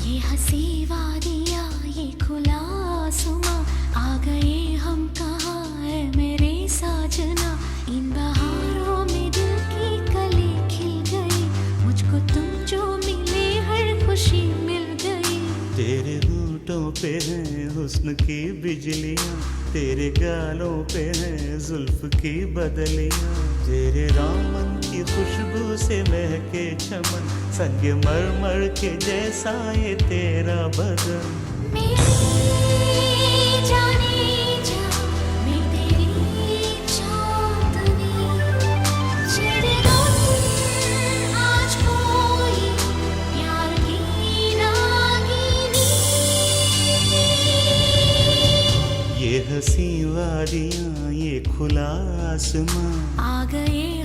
ये हंसी वादियाँ ये खुला आसमां, आ गए हम कहाँ है मेरे साजना। इन बहारों में दिल की कली खिल गई, मुझको तुम जो मिले हर खुशी मिल गई। तेरे होठों पे हैं हुस्न की बिजलियाँ, तेरे गालों पे हैं जुल्फ की बदलियाँ। तेरे दामन की खुशबू से महके चमन, संगमरमर के जैसा ये तेरा बदन। मेरी जाने जा, मैं तेरी चांदनी, छेड़े गम आज कोई प्यार की रागिनी। ये हंसी वादियाँ ये खुला आसमां, आ गए